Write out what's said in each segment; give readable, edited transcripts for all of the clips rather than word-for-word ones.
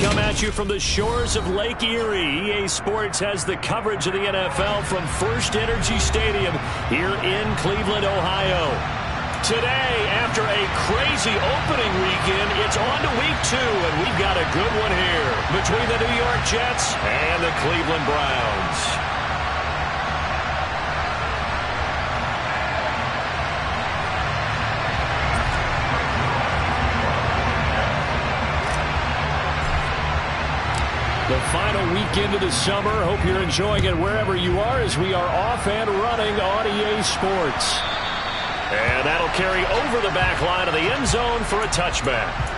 come at you from the shores of Lake Erie. EA Sports has the coverage of the NFL from First Energy Stadium here in Cleveland, Ohio. Today, after a crazy opening weekend, it's on to week 2, and we've got a good one here between the New York Jets and the Cleveland Browns. The final weekend of the summer. Hope you're enjoying it wherever you are as we are off and running on EA Sports. And that'll carry over the back line of the end zone for a touchback.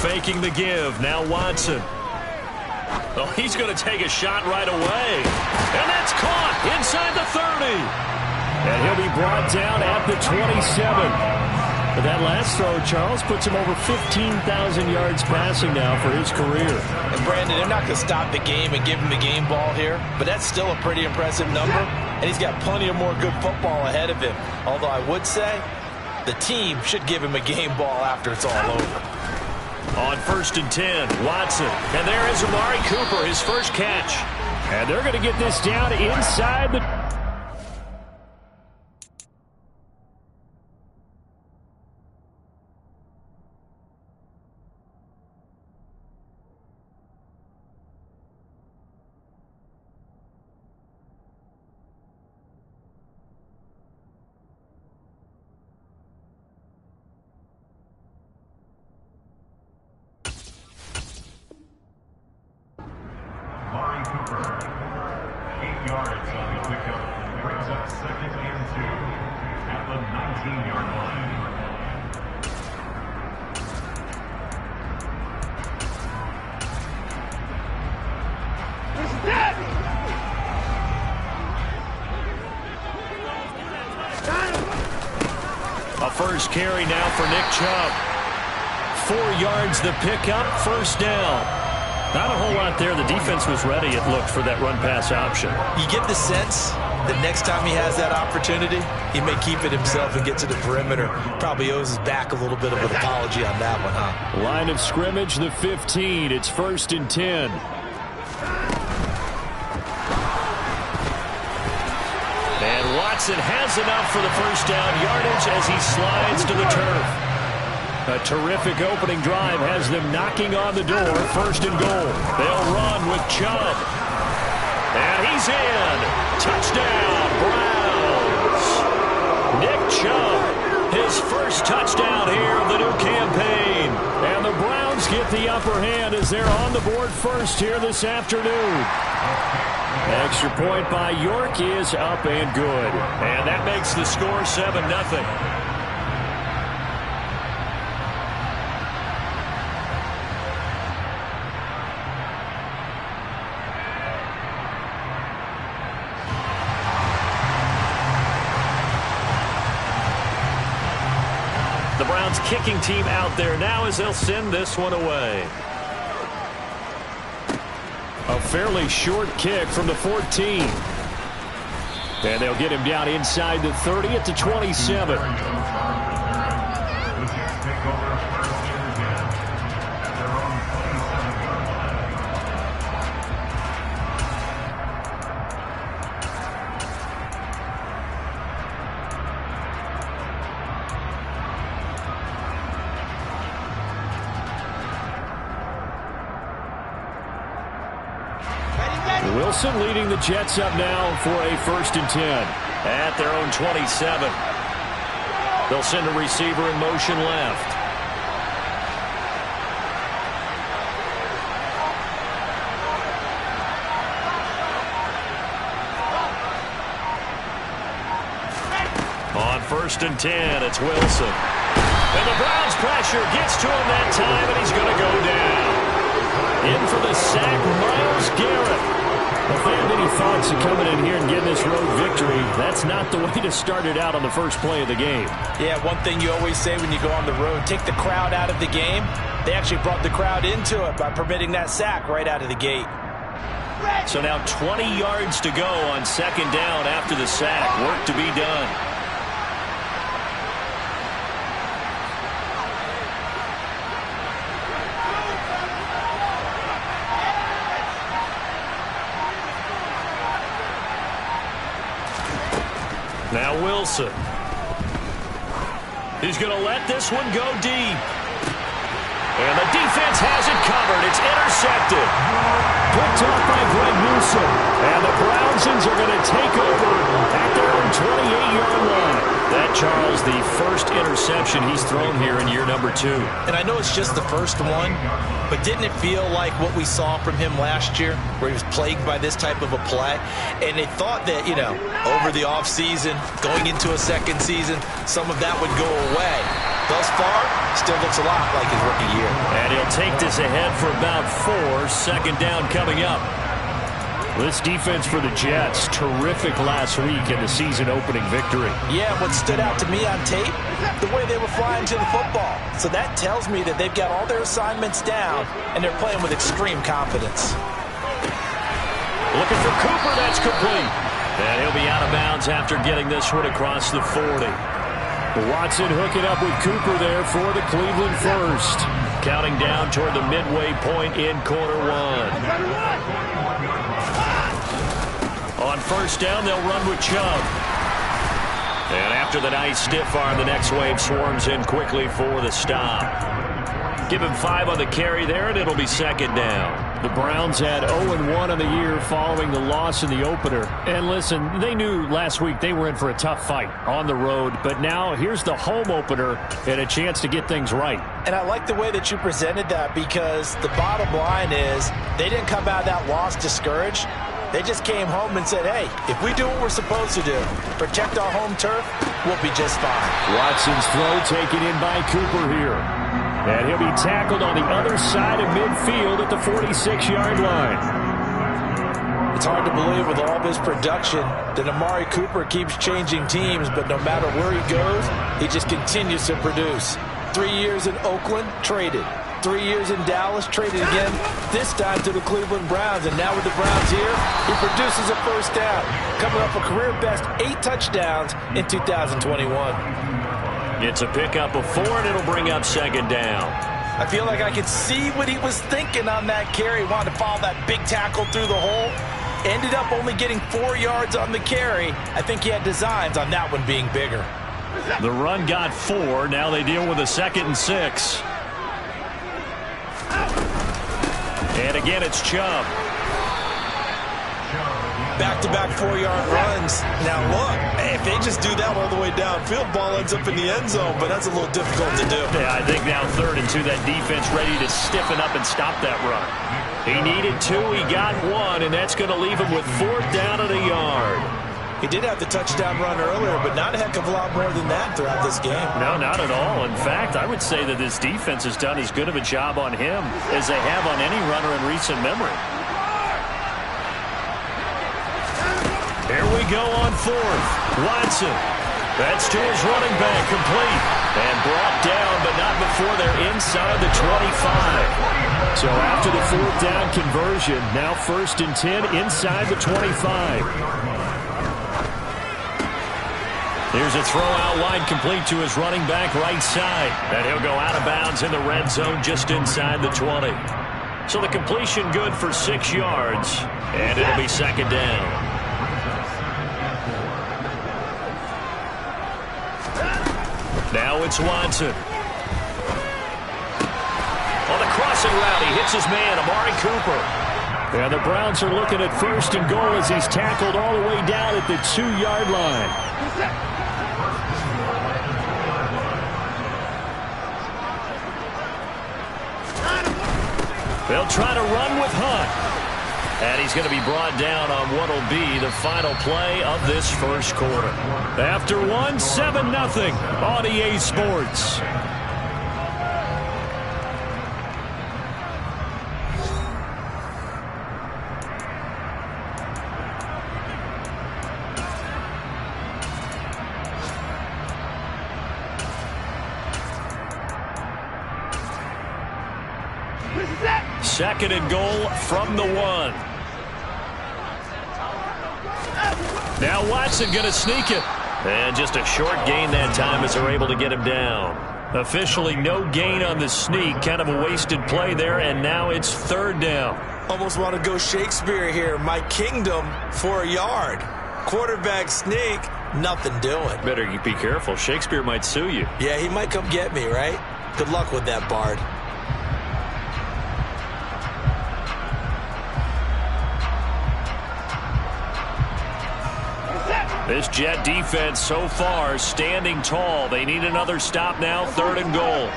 Faking the give. Now Watson. Oh, he's going to take a shot right away. And that's caught inside the 30. And he'll be brought down at the 27. But that last throw, Charles, puts him over 15,000 yards passing now for his career. And Brandon, they're not going to stop the game and give him the game ball here, but that's still a pretty impressive number, and he's got plenty of more good football ahead of him. Although I would say the team should give him a game ball after it's all over. On 1st and 10, Watson. And there is Amari Cooper, his first catch. And they're going to get this down inside the... At the 19-yard line. A first carry now for Nick Chubb. 4 yards the pickup, first down. Not a whole lot there. The defense was ready, it looked, for that run-pass option. You get the sense that next time he has that opportunity, he may keep it himself and get to the perimeter. Probably owes his back a little bit of an apology on that one, huh? Line of scrimmage, the 15. It's 1st and 10. And Watson has enough for the first down yardage as he slides to the turf. A terrific opening drive has them knocking on the door. 1st and goal. They'll run with Chubb. And he's in. Touchdown, Browns. Nick Chubb, his first touchdown here of the new campaign. And the Browns get the upper hand as they're on the board first here this afternoon. Extra point by York is up and good. And that makes the score 7-0. The Browns kicking team out there now as they'll send this one away. A fairly short kick from the 14. And they'll get him down inside the 30 at the 27. Wilson leading the Jets up now for a 1st and 10 at their own 27. They'll send a receiver in motion left. On 1st and 10, it's Wilson. And the Browns pressure gets to him that time, and he's going to go down. In for the sack, Myles Garrett. If they have any thoughts of coming in here and getting this road victory, that's not the way to start it out on the first play of the game. Yeah, one thing you always say when you go on the road, take the crowd out of the game. They actually brought the crowd into it by permitting that sack right out of the gate. So now 20 yards to go on 2nd down after the sack. Work to be done. Now Wilson. He's going to let this one go deep. And the defense has it covered. It's intercepted. Picked off by Greg Newsome. And the Brownsons are going to take over at their own 28-yard line. That, Charles, the first interception he's thrown here in year number 2. And I know it's just the first one, but didn't it feel like what we saw from him last year, where he was plagued by this type of a play? And they thought that, you know, over the offseason, going into a second season, some of that would go away. Thus far, still looks a lot like his rookie year. And he'll take this ahead for about 4. 2nd down coming up. This defense for the Jets, terrific last week in the season-opening victory. Yeah, what stood out to me on tape, the way they were flying to the football. So that tells me that they've got all their assignments down, and they're playing with extreme confidence. Looking for Cooper, that's complete. And he'll be out of bounds after getting this one across the 40. Watson hooking up with Cooper there for the Cleveland first. Counting down toward the midway point in quarter 1. On 1st down, they'll run with Chubb. And after the nice stiff arm, the next wave swarms in quickly for the stop. Give him 5 on the carry there, and it'll be 2nd down. The Browns had 0-1 on the year following the loss in the opener. And listen, they knew last week they were in for a tough fight on the road. But now here's the home opener and a chance to get things right. And I like the way that you presented that, because the bottom line is they didn't come out of that loss discouraged. They just came home and said, hey, if we do what we're supposed to do, protect our home turf, we'll be just fine. Watson's throw taken in by Cooper here. And he'll be tackled on the other side of midfield at the 46-yard line. It's hard to believe with all this production that Amari Cooper keeps changing teams, but no matter where he goes, he just continues to produce. 3 years in Oakland, traded. 3 years in Dallas, traded again, this time to the Cleveland Browns. And now with the Browns here, he produces a first down, coming up a career-best 8 touchdowns in 2021. It's a pickup of 4, and it'll bring up second down. I feel like I could see what he was thinking on that carry. He wanted to follow that big tackle through the hole. Ended up only getting 4 yards on the carry. I think he had designs on that one being bigger. The run got 4. Now they deal with a 2nd and 6. And again, it's Chubb. Back-to-back 4-yard runs. Now look, if they just do that all the way downfield, ball ends up in the end zone, but that's a little difficult to do. Yeah, I think now 3rd and 2, that defense ready to stiffen up and stop that run. He needed 2, he got 1, and that's going to leave him with 4th down and a yard. He did have the touchdown run earlier, but not a heck of a lot more than that throughout this game. No, not at all. In fact, I would say that this defense has done as good of a job on him as they have on any runner in recent memory. Here we go on 4th. Watson. That's to his running back, complete. And brought down, but not before they're inside the 25. So after the 4th down conversion, now 1st and 10 inside the 25. Here's a throw out wide, complete to his running back right side. And he'll go out of bounds in the red zone just inside the 20. So the completion good for 6 yards. And it'll be 2nd down. Now it's Watson. On the crossing route, he hits his man, Amari Cooper. And the Browns are looking at 1st and goal as he's tackled all the way down at the 2-yard line. They'll try to run with Hunt. And he's going to be brought down on what will be the final play of this first quarter. After 1, 7-0 on EA Sports. Second and goal from the 1. Now Watson going to sneak it. And just a short gain that time as they're able to get him down. Officially no gain on the sneak. Kind of a wasted play there, and now it's 3rd down. Almost want to go Shakespeare here. My kingdom for a yard. Quarterback sneak, nothing doing. Better be careful. Shakespeare might sue you. Yeah, he might come get me, right? Good luck with that, Bard. This Jet defense so far standing tall. They need another stop now, 3rd and goal.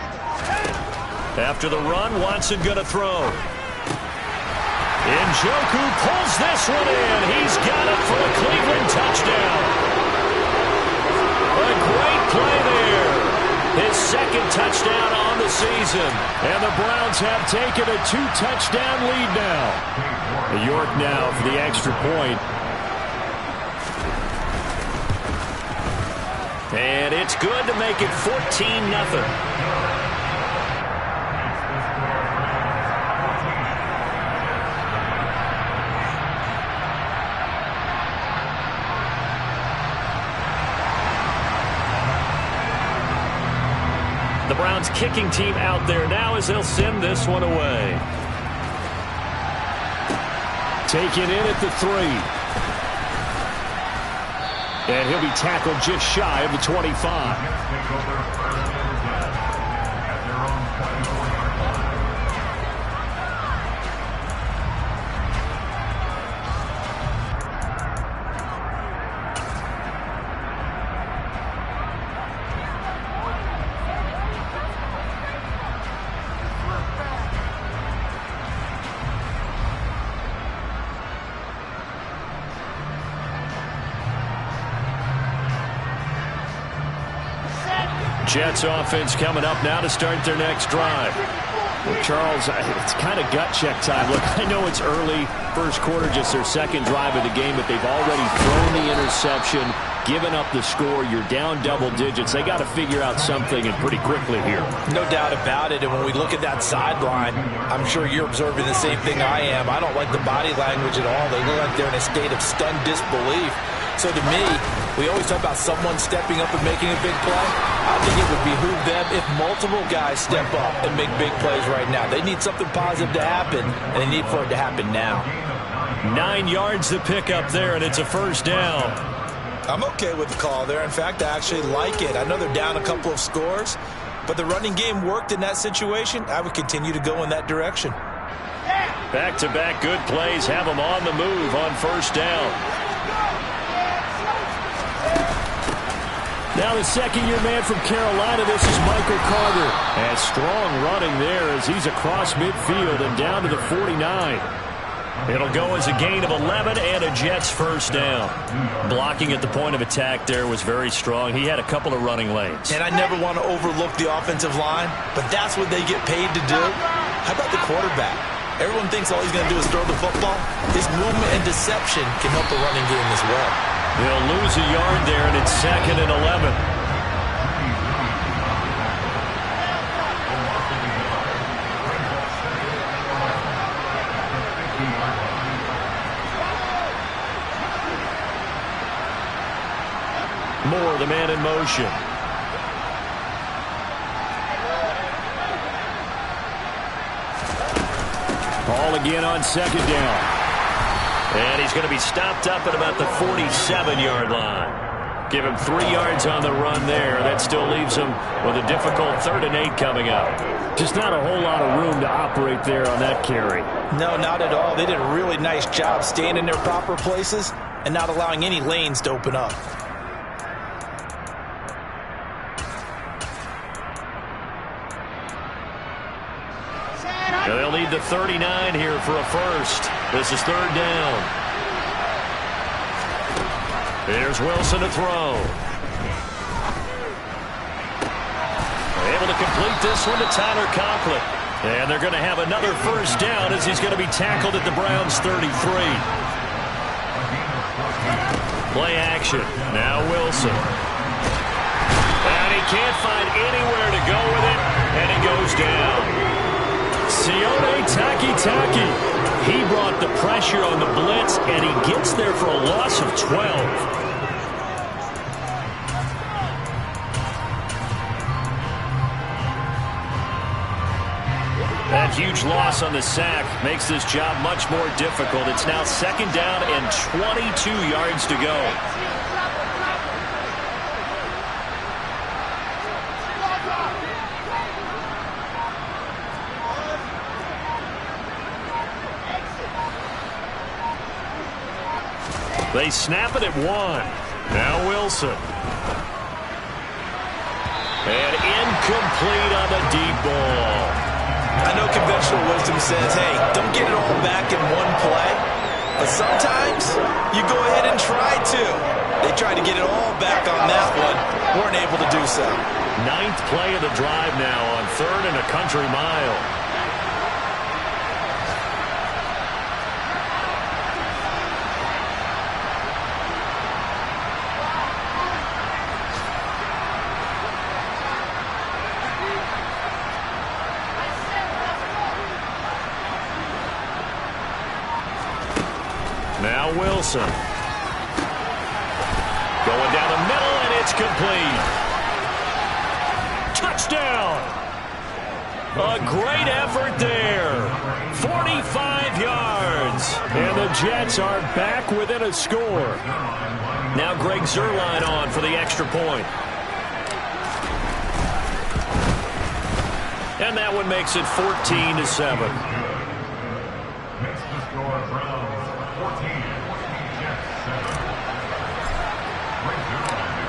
After the run, Watson going to throw. Njoku pulls this one in. He's got it for a Cleveland touchdown. A great play there. His 2nd touchdown on the season. And the Browns have taken a 2-touchdown lead now. York now for the extra point. And it's good to make it 14-0. The Browns kicking team out there now as they'll send this one away. Taken in at the 3. And he'll be tackled just shy of the 25. Jets offense coming up now to start their next drive. Well, Charles, it's kind of gut check time. Look, I know it's early, first quarter, just their second drive of the game, but they've already thrown the interception, given up the score. You're down double digits. They got to figure out something, and pretty quickly here. No doubt about it. And when we look at that sideline, I'm sure you're observing the same thing I am. I don't like the body language at all. They look like they're in a state of stunned disbelief. So to me, we always talk about someone stepping up and making a big play. I think it would behoove them if multiple guys step up and make big plays right now. They need something positive to happen, and they need for it to happen now. 9 yards to pick up there, and it's a first down. I'm okay with the call there. In fact, I actually like it. I know they're down a couple of scores, but the running game worked in that situation. I would continue to go in that direction. Back-to-back good plays have them on the move on first down. Now the second-year man from Carolina, this is Michael Carter. And strong running there as he's across midfield and down to the 49. It'll go as a gain of 11 and a Jets first down. Blocking at the point of attack there was very strong. He had a couple of running lanes. And I never want to overlook the offensive line, but that's what they get paid to do. How about the quarterback? Everyone thinks all he's going to do is throw the football. His movement and deception can help the running game as well. They'll lose a yard there, and it's 2nd and 11. Moore, the man in motion. Ball again on second down. And he's going to be stopped up at about the 47-yard line. Give him 3 yards on the run there. That still leaves him with a difficult 3rd and 8 coming up. Just not a whole lot of room to operate there on that carry. No, not at all. They did a really nice job staying in their proper places and not allowing any lanes to open up. They'll need the 39 here for a first. This is 3rd down. Here's Wilson to throw. Able to complete this one to Tyler Conklin. And they're going to have another first down as he's going to be tackled at the Browns' 33. Play action. Now Wilson. And he can't find anywhere to go with it. And he goes down. Sione Takitaki. He brought the pressure on the blitz, and he gets there for a loss of 12. That huge loss on the sack makes this job much more difficult. It's now 2nd down and 22 yards to go. They snap it at 1. Now Wilson. And incomplete on the deep ball. I know conventional wisdom says, hey, don't get it all back in one play. But sometimes you go ahead and try to. They tried to get it all back on that one. Weren't able to do so. 9th play of the drive now on 3rd and a country mile. Now Wilson. Going down the middle, and it's complete. Touchdown! A great effort there. 45 yards. And the Jets are back within a score. Now Greg Zuerlein on for the extra point. And that one makes it 14-7.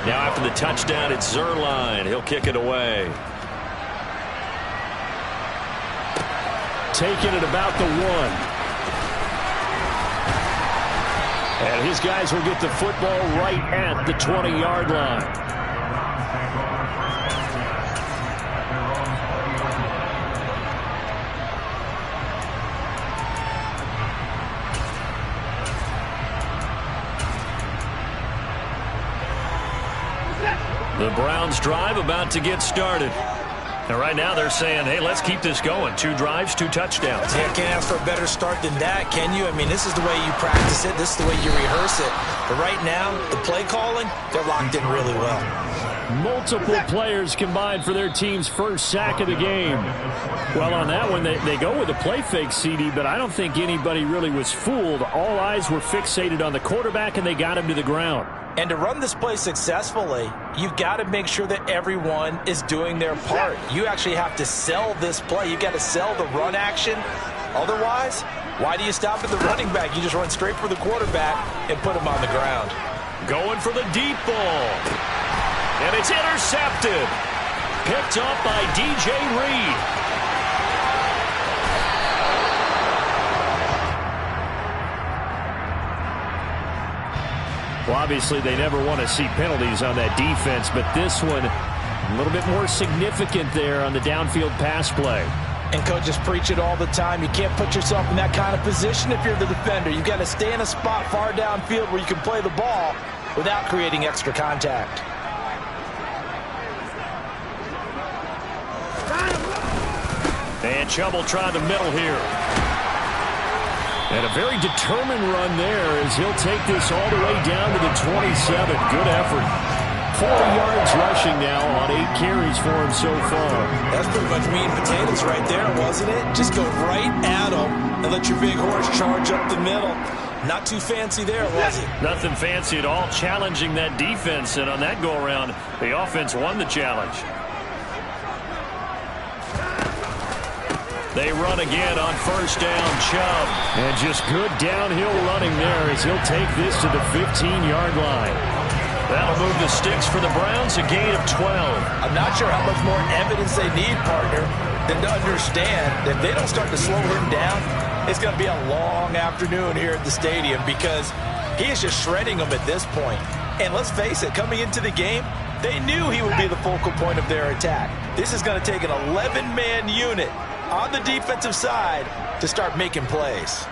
Now after the touchdown, it's Zuerlein. He'll kick it away. Taking it about the 1. And his guys will get the football right at the 20-yard line. The Browns drive about to get started. And right now they're saying, hey, let's keep this going. 2 drives, 2 touchdowns. Yeah, can't ask for a better start than that, can you? I mean, this is the way you practice it. This is the way you rehearse it. But right now, the play calling, they're locked in really well. Multiple players combined for their team's first sack of the game. Well, on that one, they go with a play fake, CD, but I don't think anybody really was fooled. All eyes were fixated on the quarterback, and they got him to the ground. And to run this play successfully, you've got to make sure that everyone is doing their part. You actually have to sell this play. You've got to sell the run action. Otherwise, why do you stop at the running back? You just run straight for the quarterback and put him on the ground. Going for the deep ball. And it's intercepted. Picked up by DJ Reed. Well, obviously, they never want to see penalties on that defense, but this one a little bit more significant there on the downfield pass play. And coaches preach it all the time. You can't put yourself in that kind of position if you're the defender. You've got to stay in a spot far downfield where you can play the ball without creating extra contact. And Chubb will try the middle here. And a very determined run there as he'll take this all the way down to the 27. Good effort. 4 yards rushing now on 8 carries for him so far. That's pretty much meat and potatoes right there, wasn't it? Just go right at him and let your big horse charge up the middle. Not too fancy there, was it? Nothing fancy at all, challenging that defense. And on that go-around, the offense won the challenge. They run again on first down, Chubb. And just good downhill running there as he'll take this to the 15-yard line. That'll move the sticks for the Browns, a gain of 12. I'm not sure how much more evidence they need, partner, than to understand that if they don't start to slow him down, it's going to be a long afternoon here at the stadium because he is just shredding them at this point. And let's face it, coming into the game, they knew he would be the focal point of their attack. This is going to take an 11-man unit on the defensive side to start making plays.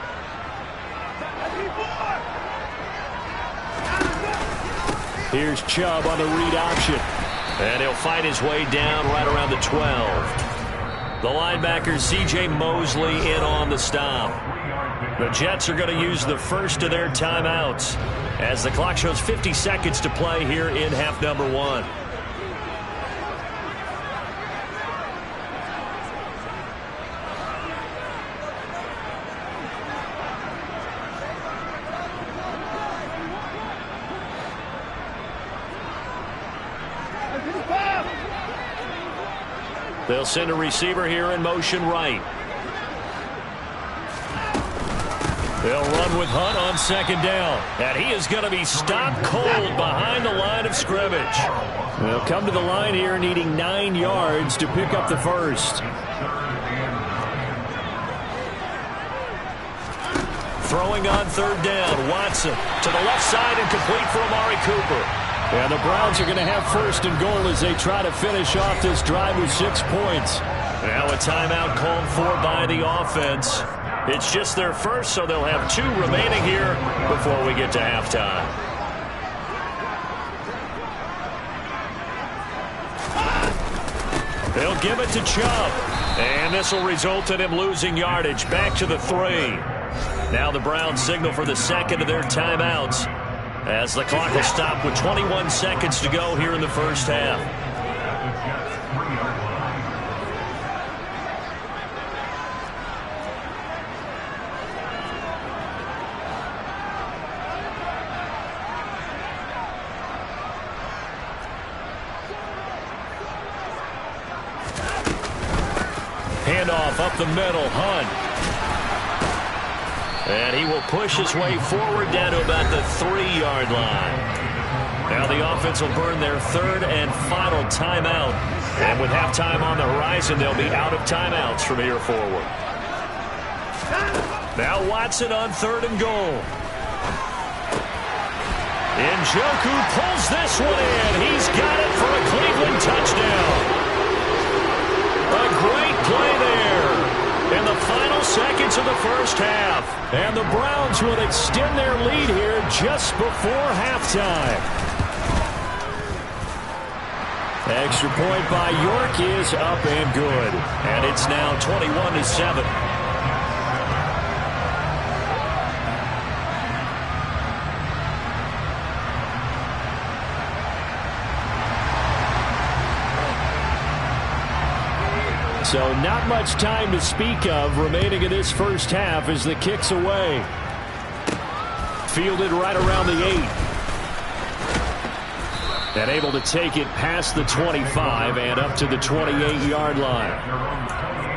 Here's Chubb on the read option. And he'll fight his way down right around the 12. The linebacker, C.J. Mosley, in on the stop. The Jets are going to use the first of their timeouts as the clock shows 50 seconds to play here in half number 1. They'll send a receiver here in motion right. They'll run with Hunt on second down. And he is going to be stopped cold behind the line of scrimmage. They'll come to the line here needing 9 yards to pick up the first. Throwing on third down, Watson to the left side and complete for Amari Cooper. And the Browns are going to have first and goal as they try to finish off this drive with 6 points. Now a timeout called for by the offense. It's just their first, so they'll have 2 remaining here before we get to halftime. They'll give it to Chubb. And this will result in him losing yardage back to the 3. Now the Browns signal for the second of their timeouts, as the clock will stop with 21 seconds to go here in the first half. Handoff up the middle, Hunt. And he will push his way forward down to about the 3-yard line. Now the offense will burn their third and final timeout. And with halftime on the horizon, they'll be out of timeouts from here forward. Now Watson on third and goal. Njoku pulls this one in. He's got it for a Cleveland touchdown. A great play there in the final seconds of the first half. And the Browns will extend their lead here just before halftime. Extra point by York is up and good. And it's now 21-7. So not much time to speak of remaining in this first half as the kick's away. Fielded right around the 8. And able to take it past the 25 and up to the 28-yard line.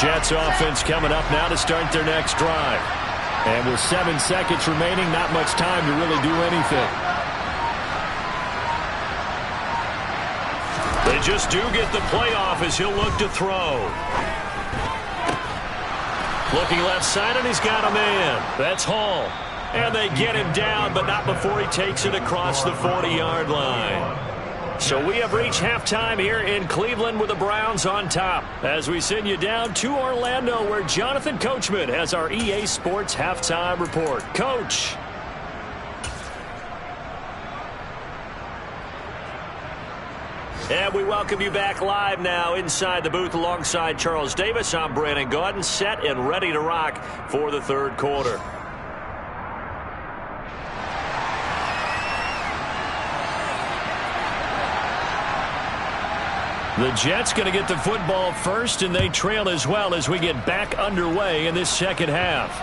Jets offense coming up now to start their next drive. And with 7 seconds remaining, not much time to really do anything. They just do get the play off as he'll look to throw. Looking left side, and he's got a man. That's Hall. And they get him down, but not before he takes it across the 40-yard line. So we have reached halftime here in Cleveland with the Browns on top as we send you down to Orlando where Jonathan Coachman has our EA Sports halftime report. Coach. And we welcome you back live now inside the booth alongside Charles Davis. I'm Brandon Gaudin, set and ready to rock for the third quarter. The Jets going to get the football first, and they trail as well as we get back underway in this second half.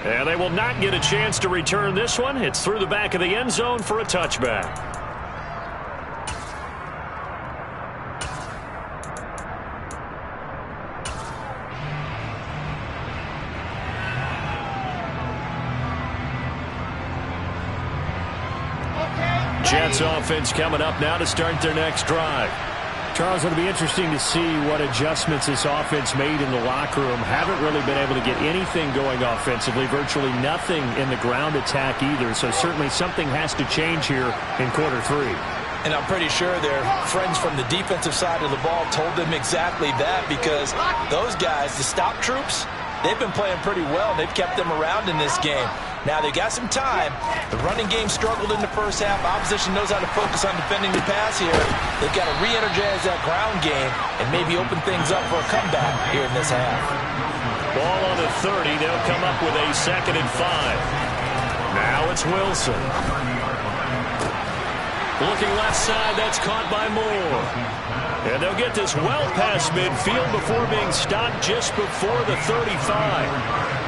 And they will not get a chance to return this one. It's through the back of the end zone for a touchback. Jets offense coming up now to start their next drive. Charles, it'll be interesting to see what adjustments this offense made in the locker room. Haven't really been able to get anything going offensively, virtually nothing in the ground attack either. So certainly something has to change here in quarter 3. And I'm pretty sure their friends from the defensive side of the ball told them exactly that, because those guys, the stop troops, they've been playing pretty well. They've kept them around in this game. Now, they've got some time. The running game struggled in the first half. Opposition knows how to focus on defending the pass here. They've got to re-energize that ground game and maybe open things up for a comeback here in this half. Ball on the 30. They'll come up with a 2nd and 5. Now it's Wilson. Looking left side. That's caught by Moore. And they'll get this well past midfield before being stopped just before the 35.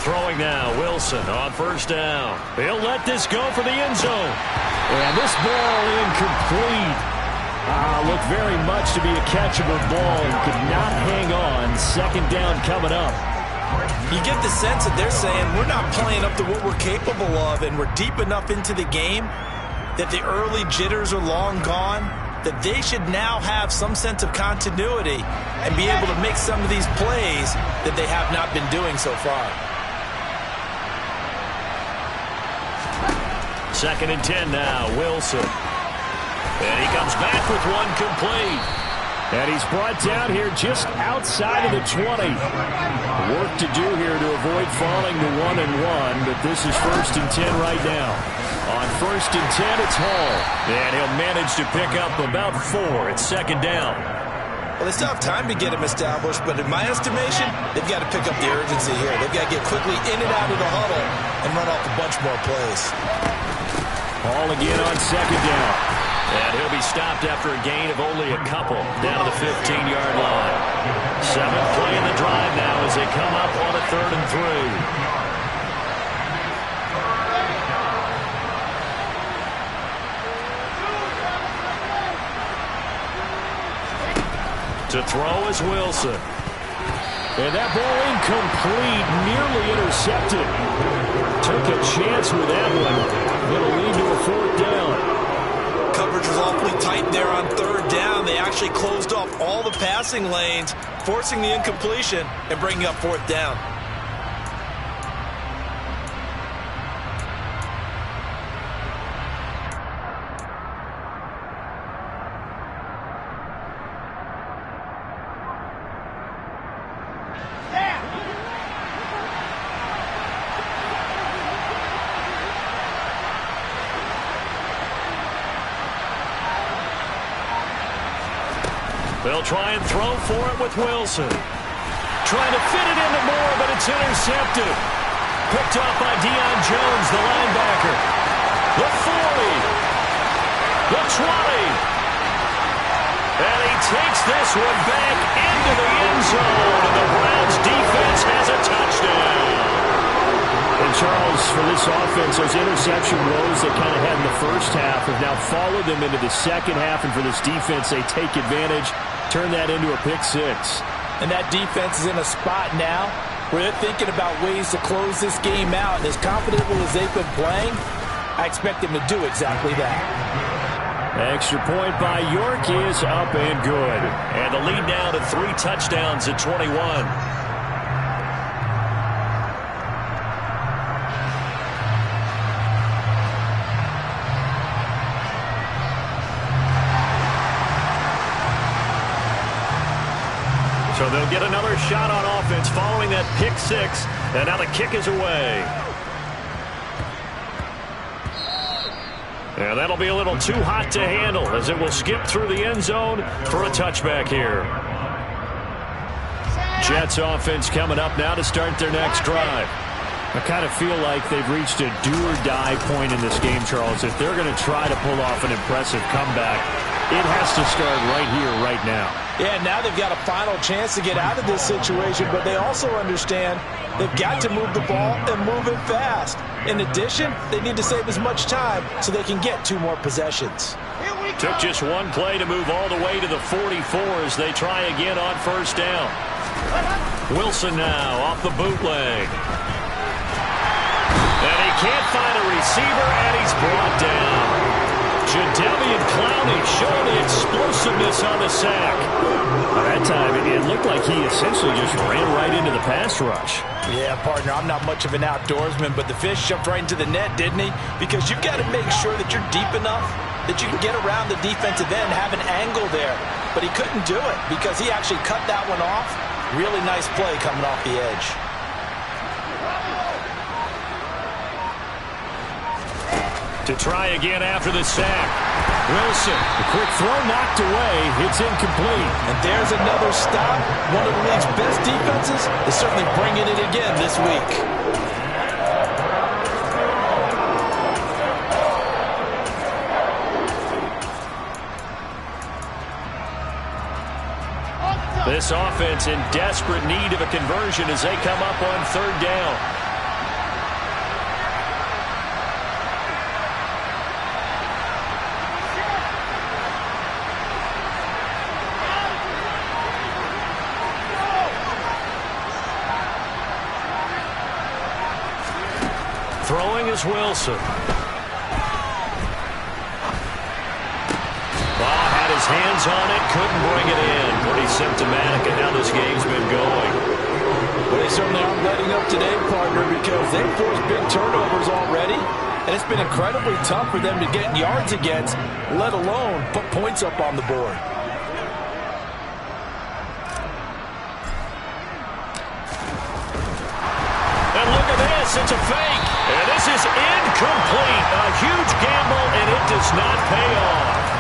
Throwing now, Wilson on first down. He'll let this go for the end zone. And this ball incomplete. Looked very much to be a catchable ball and could not hang on. 2nd down coming up. You get the sense that they're saying we're not playing up to what we're capable of, and we're deep enough into the game that the early jitters are long gone, that they should now have some sense of continuity and be able to make some of these plays that they have not been doing so far. 2nd and 10 now, Wilson. And he comes back with one complete. And he's brought down here just outside of the 20. Work to do here to avoid falling to 1-1, but this is 1st and 10 right now. On 1st and 10, it's Hall. And he'll manage to pick up about 4. It's 2nd down. Well, they still have time to get him established, but in my estimation, they've got to pick up the urgency here. They've got to get quickly in and out of the huddle and run off a bunch more plays. Hall again on 2nd down. And he'll be stopped after a gain of only a couple down to the 15-yard line. 7th play in the drive now as they come up on a 3rd and 3. To throw is Wilson. And that ball incomplete, nearly intercepted. Took a chance with that one. It'll lead to a 4th down. Coverage was awfully tight there on 3rd down. They actually closed off all the passing lanes, forcing the incompletion and bringing up 4th down. They'll try and throw for it with Wilson. Trying to fit it into Moore, but it's intercepted. Picked up by Deion Jones, the linebacker. The 40. The 20. And he takes this one back into the end zone. And the Browns defense has a touchdown. And Charles, for this offense, those interception woes they kind of had in the first half have now followed them into the second half. And for this defense, they take advantage, turn that into a pick 6. And that defense is in a spot now where they're thinking about ways to close this game out. And as confidently as they've been playing, I expect them to do exactly that. Extra point by York is up and good. And the lead now to 3 touchdowns at 21. So they'll get another shot on offense following that pick 6. And now the kick is away. And that'll be a little too hot to handle as it will skip through the end zone for a touchback here. Jets offense coming up now to start their next drive. I kind of feel like they've reached a do-or-die point in this game, Charles. If they're going to try to pull off an impressive comeback, it has to start right here, right now. Yeah, now they've got a final chance to get out of this situation, but they also understand they've got to move the ball and move it fast. In addition, they need to save as much time so they can get 2 more possessions. Took just one play to move all the way to the 44 as they try again on 1st down. Wilson now off the bootleg. And he can't find a receiver, and he's brought down. Jadeveon Clowney showing the explosiveness on the sack. By that time, it looked like he essentially just ran right into the pass rush. Yeah, partner, I'm not much of an outdoorsman, but the fish jumped right into the net, didn't he? Because you've got to make sure that you're deep enough that you can get around the defensive end, have an angle there. But he couldn't do it because he actually cut that one off. Really nice play coming off the edge. To try again after the sack. Wilson, the quick throw knocked away. It's incomplete. And there's another stop. One of the league's best defenses is certainly bringing it again this week. This offense in desperate need of a conversion as they come up on 3rd down. Throwing is Wilson. Had his hands on it, couldn't bring it in. Pretty symptomatic of how this game's been going. Well, they certainly aren't letting up today, partner, because they've forced big turnovers already, and it's been incredibly tough for them to get yards against, let alone put points up on the board. And look at this, it's a fake. And this is incomplete. A huge gamble, and it does not pay off.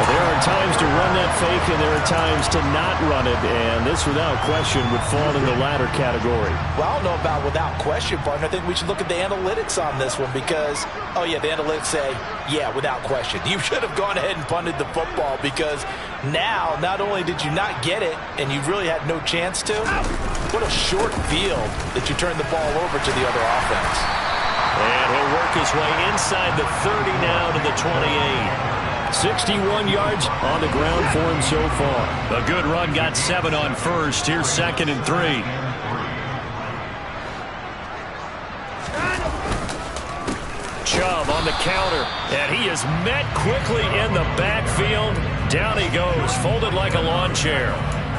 Well, there are times to run that fake, and there are times to not run it, and this, without question, would fall in the latter category. Well, I don't know about without question, partner. I think we should look at the analytics on this one because, oh, yeah, the analytics say, yeah, without question. You should have gone ahead and punted the football because now, not only did you not get it, and you really had no chance to, what a short field that you turned the ball over to the other offense. And he'll work his way inside the 30 now to the 28. 61 yards on the ground for him so far. A good run, got 7 on first. Here's 2nd and 3. Chubb on the counter, and he is met quickly in the backfield. Down he goes, folded like a lawn chair.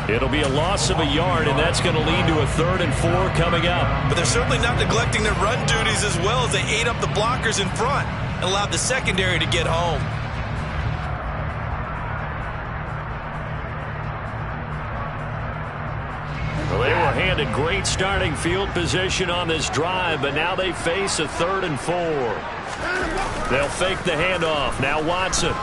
It'll be a loss of a yard, and that's going to lead to a 3rd and 4 coming up. But they're certainly not neglecting their run duties as well, as they ate up the blockers in front and allowed the secondary to get home. Well, they were handed great starting field position on this drive, but now they face a 3rd and 4. They'll fake the handoff. Now Watson.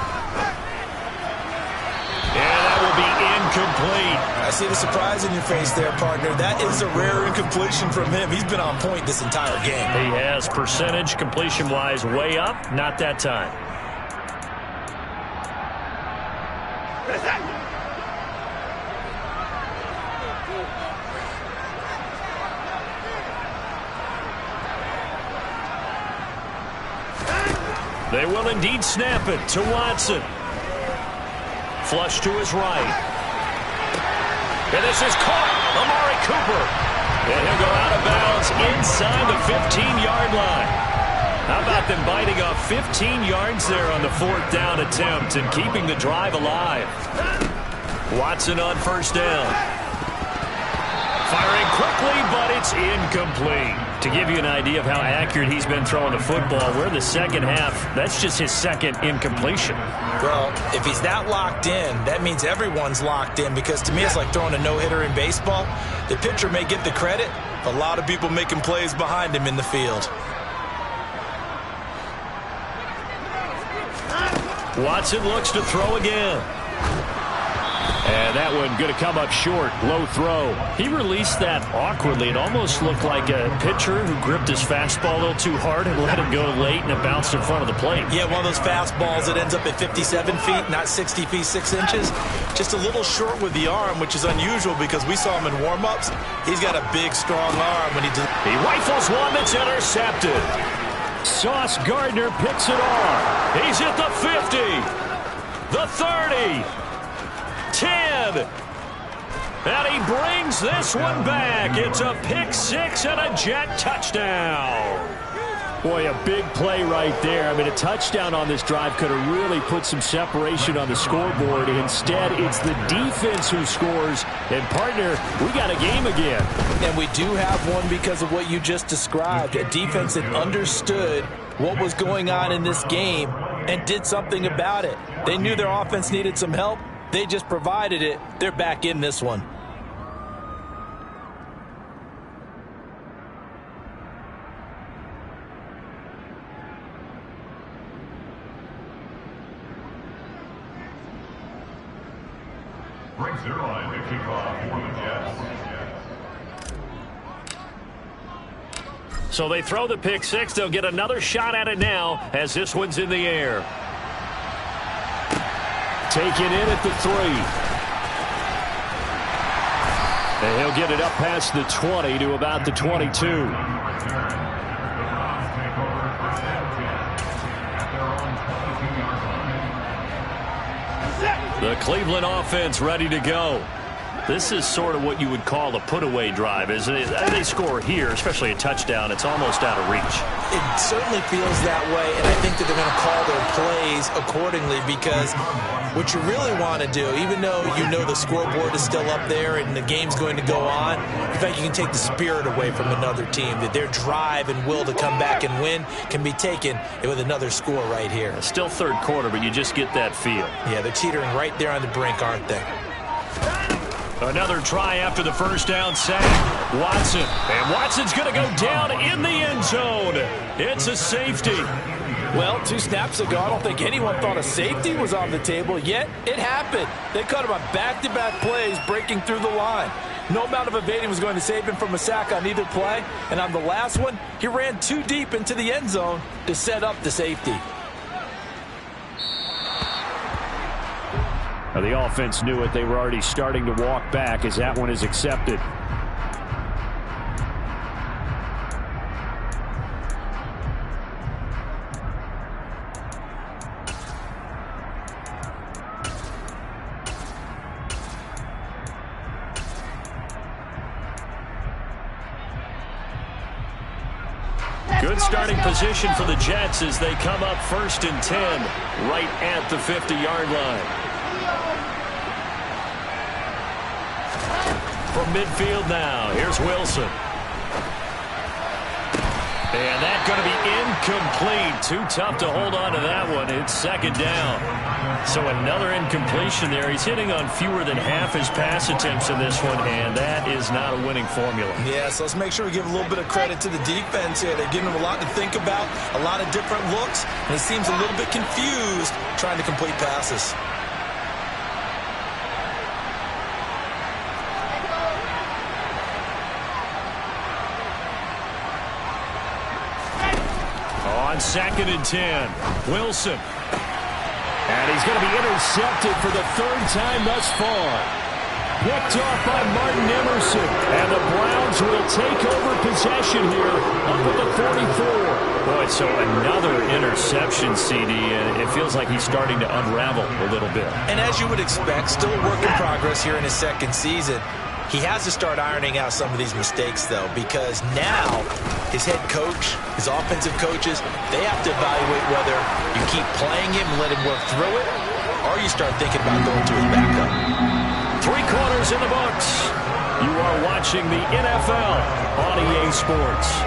And that will be incomplete. I see the surprise in your face there, partner. That is a rare incompletion from him. He's been on point this entire game. He has percentage completion-wise way up. Not that time. They will indeed snap it to Watson. Flush to his right. And this is caught. Amari Cooper. And he'll go out of bounds inside the 15-yard line. How about them biting off 15 yards there on the 4th down attempt and keeping the drive alive? Watson on 1st down. Firing quickly, but it's incomplete. To give you an idea of how accurate he's been throwing the football, we're in the 2nd half. That's just his 2nd incompletion. Well, if he's that locked in, that means everyone's locked in, because to me it's like throwing a no-hitter in baseball. The pitcher may get the credit. A lot of people making plays behind him in the field. Watson looks to throw again. And that one going to come up short. Low throw. He released that awkwardly. It almost looked like a pitcher who gripped his fastball a little too hard and let it go late, and it bounced in front of the plate. Yeah, one of those fastballs that ends up at 57 feet, not 60 feet, 6 inches. Just a little short with the arm, which is unusual because we saw him in warm-ups. He's got a big, strong arm when he rifles one that's intercepted. Sauce Gardner picks it off. He's at the 50, the 30, 10, and he brings this one back. It's a pick 6 and a Jet touchdown. Boy, a big play right there. I mean, a touchdown on this drive could have really put some separation on the scoreboard. Instead, it's the defense who scores. And, partner, we got a game again. And we do have one because of what you just described. A defense that understood what was going on in this game and did something about it. They knew their offense needed some help. They just provided it. They're back in this one. Brings their line to kick off for the Jets. So they throw the pick 6. They'll get another shot at it now as this one's in the air. Taken in at the 3. And he'll get it up past the 20 to about the 22. The Cleveland offense ready to go. This is sort of what you would call a put-away drive, isn't it? They score here, especially a touchdown. It's almost out of reach. It certainly feels that way, and I think that they're going to call their plays accordingly, because what you really want to do, even though you know the scoreboard is still up there and the game's going to go on, in fact, you can take the spirit away from another team, that their drive and will to come back and win can be taken with another score right here. Still 3rd quarter, but you just get that feel. Yeah, they're teetering right there on the brink, aren't they? Another try after the 1st down sack. Watson. And Watson's going to go down in the end zone. It's a safety. Well, 2 snaps ago, I don't think anyone thought a safety was on the table, yet it happened. They cut him on back-to-back plays, breaking through the line. No amount of evading was going to save him from a sack on either play. And on the last one, he ran too deep into the end zone to set up the safety. Now, the offense knew it. They were already starting to walk back as that one is accepted. Good starting position for the Jets as they come up 1st and 10 right at the 50-yard line. From midfield now, here's Wilson. And that's going to be incomplete. Too tough to hold on to that one. It's 2nd down. So another incompletion there. He's hitting on fewer than half his pass attempts in this one, and that is not a winning formula. Yeah, so let's make sure we give a little bit of credit to the defense here. They're giving him a lot to think about, a lot of different looks, and he seems a little bit confused trying to complete passes. On 2nd and 10, Wilson. And he's going to be intercepted for the 3rd time thus far. Picked off by Martin Emerson. And the Browns will take over possession here up at the 44. Boy, so another interception, CD, and it feels like he's starting to unravel a little bit. And as you would expect, still a work in progress here in his 2nd season. He has to start ironing out some of these mistakes, though, because now his head coach, his offensive coaches, they have to evaluate whether you keep playing him and let him work through it, or you start thinking about going to his backup. 3 quarters in the books. You are watching the NFL on EA Sports.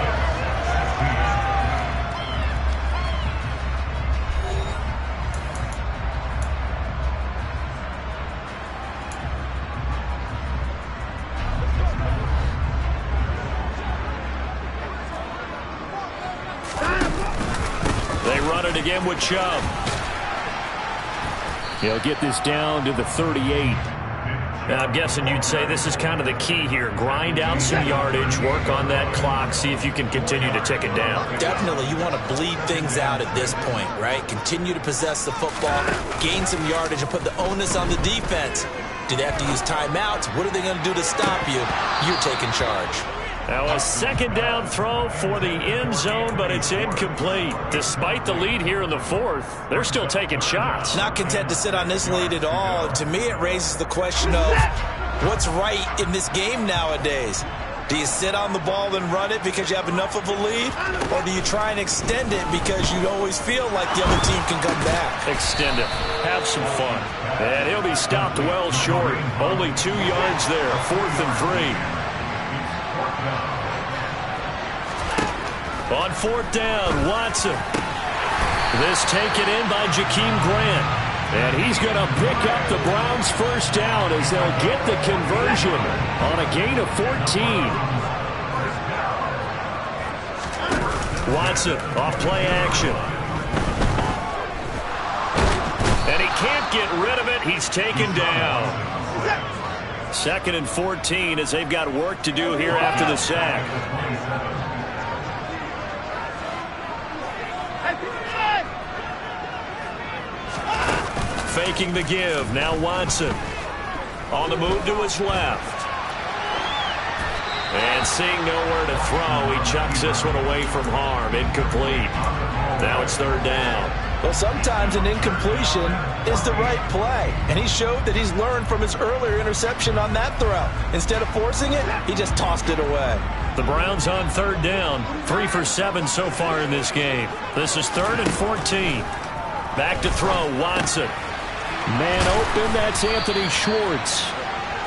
Again with Chubb. He'll get this down to the 38. Now, I'm guessing you'd say this is kind of the key here. Grind out some yardage, work on that clock, see if you can continue to tick it down. Definitely. You want to bleed things out at this point, right? Continue to possess the football, gain some yardage, and put the onus on the defense. Do they have to use timeouts? What are they going to do to stop you? You're taking charge. Now a 2nd down throw for the end zone, but it's incomplete. Despite the lead here in the 4th, they're still taking shots. Not content to sit on this lead at all. To me, it raises the question of what's right in this game nowadays. Do you sit on the ball and run it because you have enough of a lead? Or do you try and extend it because you always feel like the other team can come back? Extend it. Have some fun. And he'll be stopped well short. Only 2 yards there. 4th and 3. On 4th down, Watson. This taken in by Jakeem Grant. And he's going to pick up the Browns' 1st down as they'll get the conversion on a gain of 14. Watson off play action. And he can't get rid of it. He's taken down. 2nd and 14 as they've got work to do here after the sack. Faking the give. Now Watson on the move to his left. And seeing nowhere to throw, he chucks this one away from harm. Incomplete. Now it's 3rd down. Well, sometimes an incompletion is the right play. And he showed that he's learned from his earlier interception on that throw. Instead of forcing it, he just tossed it away. The Browns on 3rd down. 3 for 7 so far in this game. This is 3rd and 14. Back to throw, Watson. Man open, that's Anthony Schwartz.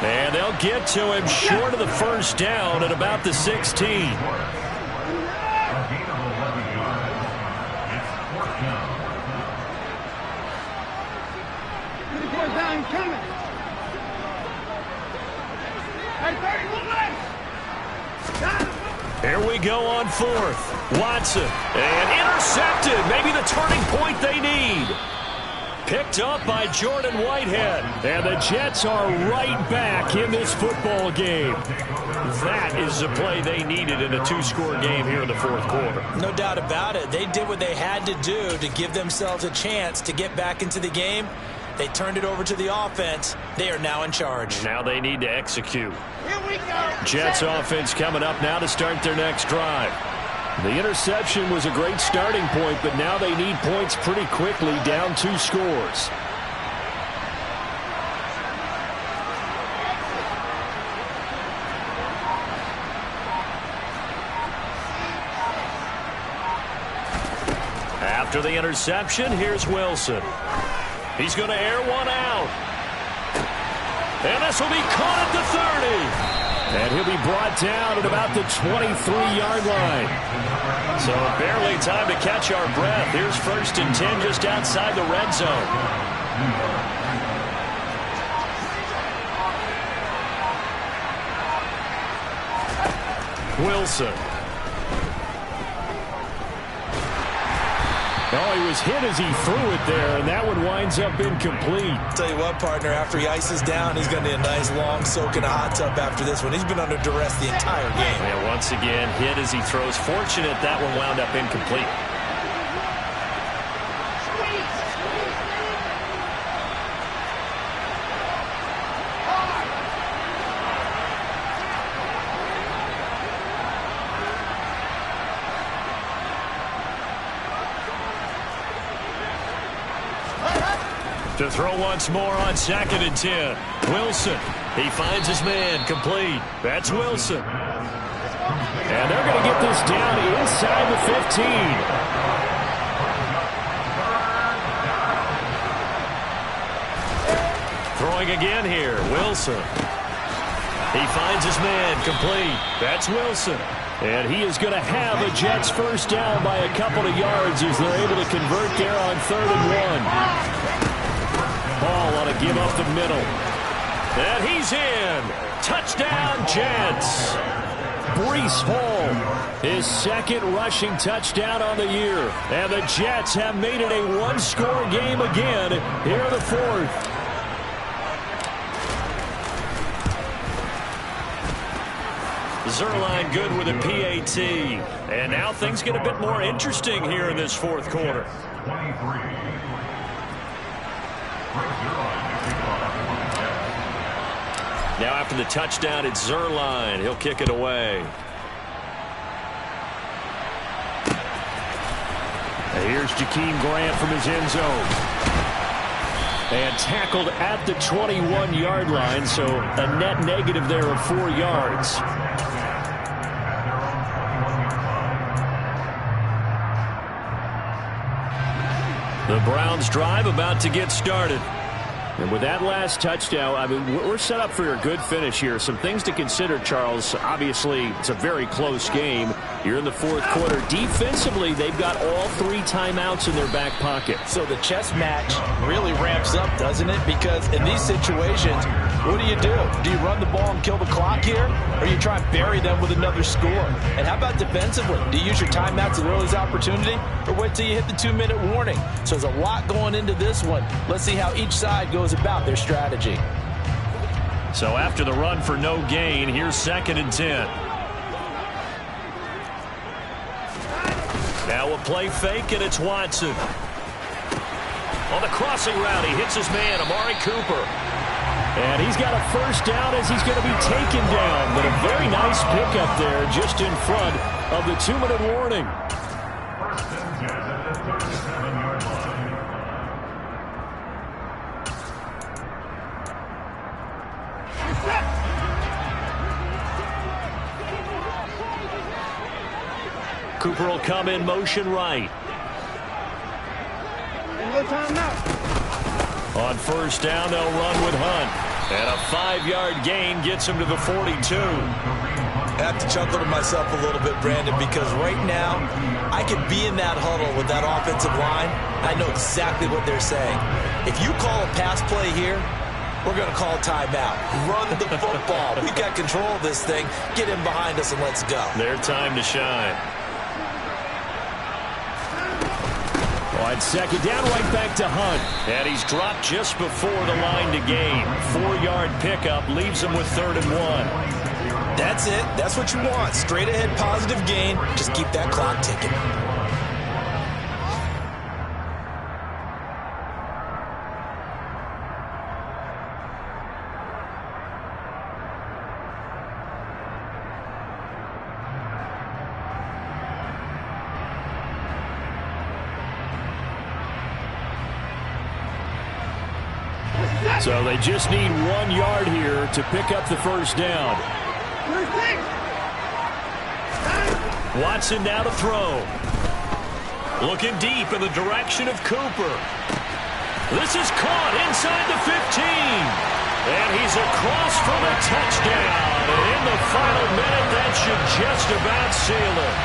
And they'll get to him short of the 1st down at about the 16. Here we go on 4th. Watson. And intercepted. Maybe the turning point they need. Picked up by Jordan Whitehead. And the Jets are right back in this football game. That is the play they needed in a 2-score game here in the 4th quarter. No doubt about it. They did what they had to do to give themselves a chance to get back into the game. They turned it over to the offense. They are now in charge. Now they need to execute. Here we go. Jets offense coming up now to start their next drive. The interception was a great starting point, but now they need points pretty quickly, down 2 scores. After the interception, here's Wilson. He's going to air one out. And this will be caught at the 30. And he'll be brought down at about the 23-yard line. So barely time to catch our breath. Here's 1st and 10 just outside the red zone. Wilson. Oh, he was hit as he threw it there, and that one winds up incomplete. Tell you what, partner, after he ices down, he's going to need a nice long soak in a hot tub after this one. He's been under duress the entire game. And once again, hit as he throws. Fortunate that one wound up incomplete. To throw once more on 2nd and 10. Wilson. He finds his man. Complete. That's Wilson. And they're going to get this down inside the 15. Throwing again here. Wilson. He finds his man. Complete. That's Wilson. And he is going to have a Jets first down by a couple of yards as they're able to convert there on 3rd and 1. Ball ought to give up the middle. And he's in. Touchdown, Jets. Breece Hall, his 2nd rushing touchdown on the year. And the Jets have made it a one-score game again here in the 4th. Zuerlein good with a PAT. And now things get a bit more interesting here in this 4th quarter. 23. Now after the touchdown, it's Zuerlein. He'll kick it away. And here's Jakeem Grant from his end zone. And tackled at the 21-yard line, so a net negative there of 4 yards. The Browns drive about to get started. And with that last touchdown, I mean, we're set up for a good finish here. Some things to consider, Charles. Obviously, it's a very close game. You're in the 4th quarter. Defensively, they've got all 3 timeouts in their back pocket. So the chess match really ramps up, doesn't it? Because in these situations, what do? Do you run the ball and kill the clock here? Or you try and bury them with another score? And how about defensively? Do you use your timeouts at earliest opportunity? Or wait till you hit the 2-minute warning? So there's a lot going into this one. Let's see how each side goes about their strategy. So after the run for no gain, here's 2nd and 10. Now a play fake, and it's Watson. On the crossing route, he hits his man, Amari Cooper. And he's got a first down as he's going to be taken down. But a very nice pickup there just in front of the 2-minute warning. First and 10 at the 37-yard line. Cooper will come in motion right. On first down, they'll run with Hunt. And a 5-yard gain gets him to the 42. I have to chuckle to myself a little bit, Brandon, because right now I could be in that huddle with that offensive line. I know exactly what they're saying. If you call a pass play here, we're going to call a timeout. Run the football. We've got control of this thing. Get in behind us and let's go. Their time to shine. On second down, right back to Hunt. And he's dropped just before the line to gain. 4-yard pickup leaves him with 3rd and 1. That's it. That's what you want. Straight ahead positive gain. Just keep that clock ticking. So they just need 1 yard here to pick up the first down. Watson now to throw. Looking deep in the direction of Cooper. This is caught inside the 15. And he's across for the touchdown. And in the final minute, that should just about seal it.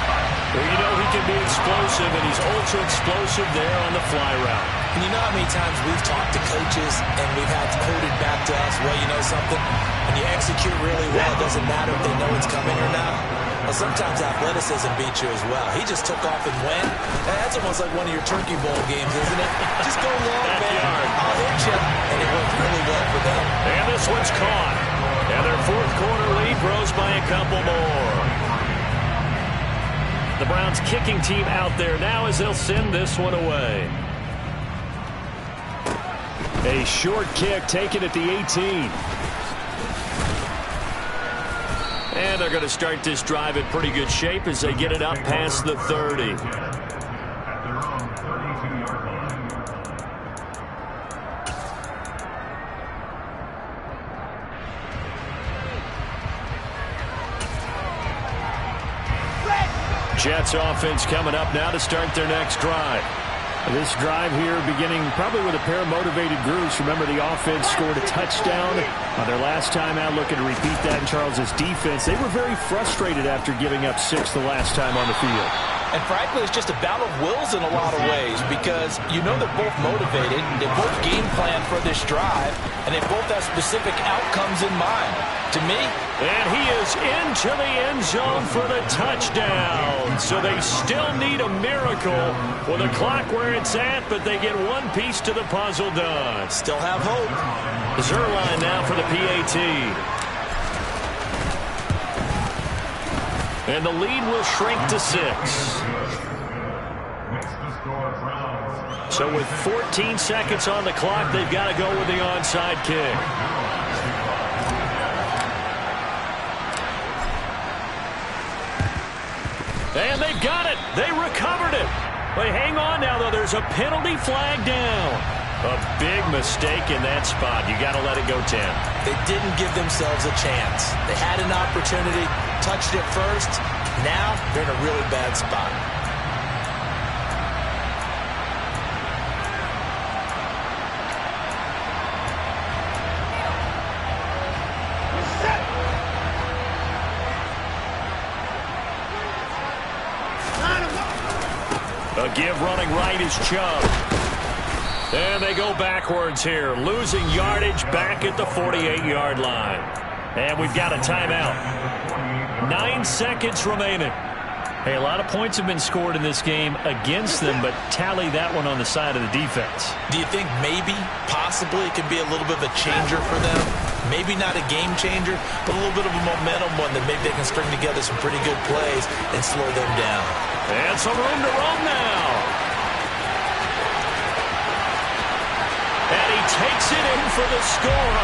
Well, you know he can be explosive, and he's ultra explosive there on the fly route. And you know how many times we've talked to coaches and we've had quoted back to us, well, you know something? When you execute really well, it doesn't matter if they know it's coming or not. Well, sometimes athleticism beats you as well. He just took off and went. That's almost like one of your Turkey Bowl games, isn't it? Just go long, man. I'll hit you. And it worked really well for them. And this one's caught. And their fourth quarter lead grows by a couple more. The Browns kicking team out there now as they'll send this one away. A short kick taken at the 18. And they're going to start this drive in pretty good shape as they get it up past the 30. Jets offense coming up now to start their next drive. This drive here beginning probably with a pair of motivated groups. Remember, the offense scored a touchdown on their last time out, looking to repeat that in Charles's defense. They were very frustrated after giving up 6 the last time on the field. And frankly, it's just a battle of wills in a lot of ways because you know they're both motivated, they both game plan for this drive, and they both have specific outcomes in mind. To me, and he is into the end zone for the touchdown. So they still need a miracle with the clock where it's at, but they get one piece to the puzzle done. Still have hope. Zuerlein now for the PAT. And the lead will shrink to 6. So with 14 seconds on the clock, they've got to go with the onside kick. And they've got it. They recovered it. They hang on now, though. There's a penalty flag down. A big mistake in that spot. You got to let it go, Tim. They didn't give themselves a chance. They had an opportunity, touched it first. Now they're in a really bad spot. A give running right is Chubb. And they go backwards here, losing yardage back at the 48-yard line. And we've got a timeout. 9 seconds remaining. Hey, a lot of points have been scored in this game against them, but tally that one on the side of the defense. Do you think maybe, possibly, it could be a little bit of a changer for them? Maybe not a game changer, but a little bit of a momentum one that maybe they can string together some pretty good plays and slow them down. And some room to run now. And he takes it in for the score.